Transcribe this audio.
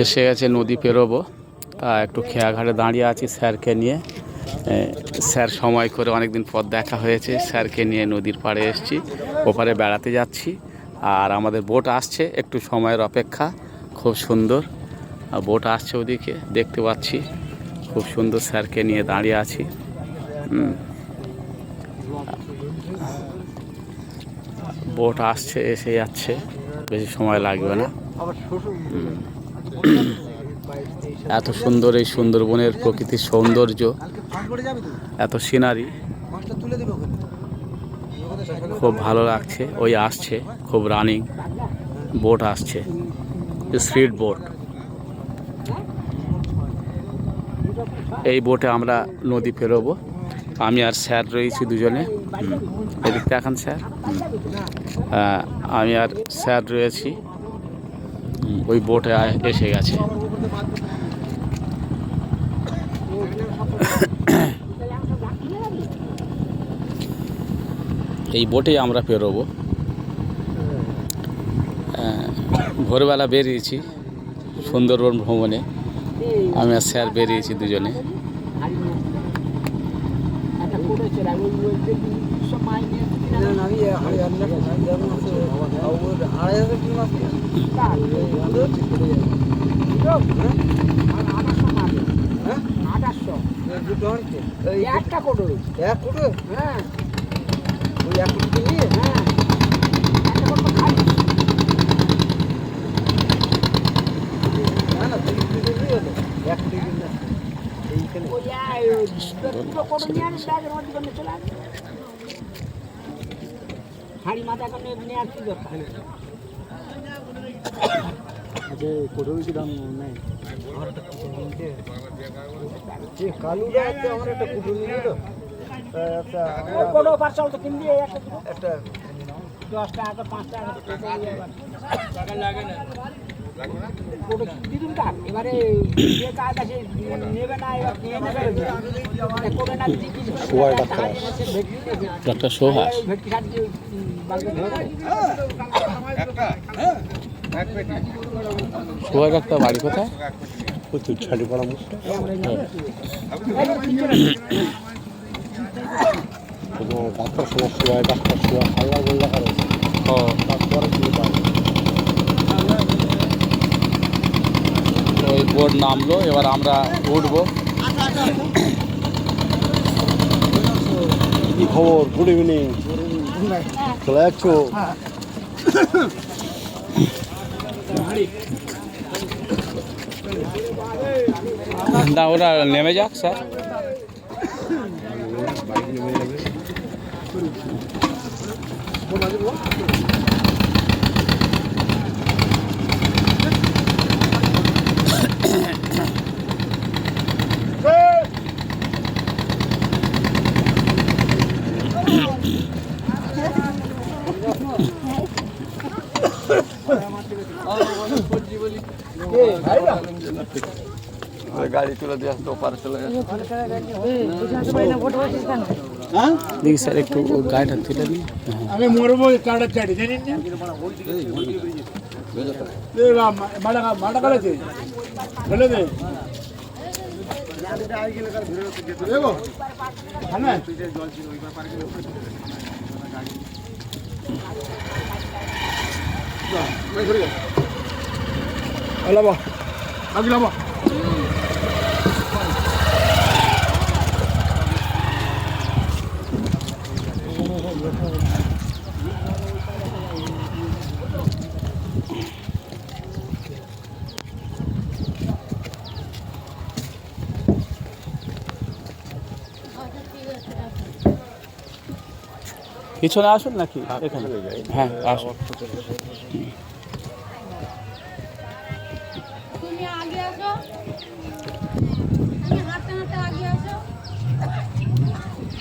এসে গেছে, নদী পেরোবো। তা একটু খেয়াঘাটে দাঁড়িয়ে আছি স্যারকে নিয়ে। স্যার সময় করে অনেকদিন পর দেখা হয়েছে, স্যারকে নিয়ে নদীর পাড়ে এসেছি, ওপারে বেড়াতে যাচ্ছি। আর আমাদের বোট আসছে, একটু সময়ের অপেক্ষা। খুব সুন্দর বোট আসছে, ওদিকে দেখতে পাচ্ছি। খুব সুন্দর, স্যারকে নিয়ে দাঁড়িয়ে আছি। বোট আসছে, এসে যাচ্ছে, বেশি সময় লাগবে না। এত সুন্দর এই সুন্দরবনের প্রকৃতির সৌন্দর্য, এত সিনারি, খুব ভালো লাগছে। ওই আসছে, খুব রানিং বোট আসছে, স্পিড বোট। এই বোটে আমরা নদী পেরোবো। আমি আর স্যার রয়েছি দুজনে। এদিক দেখান স্যার। আমি আর স্যার রয়েছি, ওই বোটে এসে গেছে। এই বোটেই আমরা পেরোবো। ভোরবেলা বেরিয়েছি সুন্দরবন ভ্রমণে, আমি আর স্যার বেরিয়েছি দুজনে। ডাক্তার সোহাস, সোহাস ডাক্তার বাড়ি কোথায়? ছাড়িপাড়া। ডাক্তার সোহাস, ডাক্তার সোহাস আল্লাহ বললা করে। ওই বোর্ড নামলো, এবার আমরা উঠবো। কি খবর? Good evening. চলে যাচ্ছ? না, ওরা নেমে যাক স্যার। গাড়ি তুলে দিয়ে আসতো, ওপারে চলে গেছে। দেখি স্যার, একটু গাড়িটা তুলে দিই। আমি মরবো কাটা চাটি জানেন না, মাটা কাটাছে ফেলে দে। পিছনে আসুন নাকি এখানে? হ্যাঁ আসুন। তুমি আগে আসো।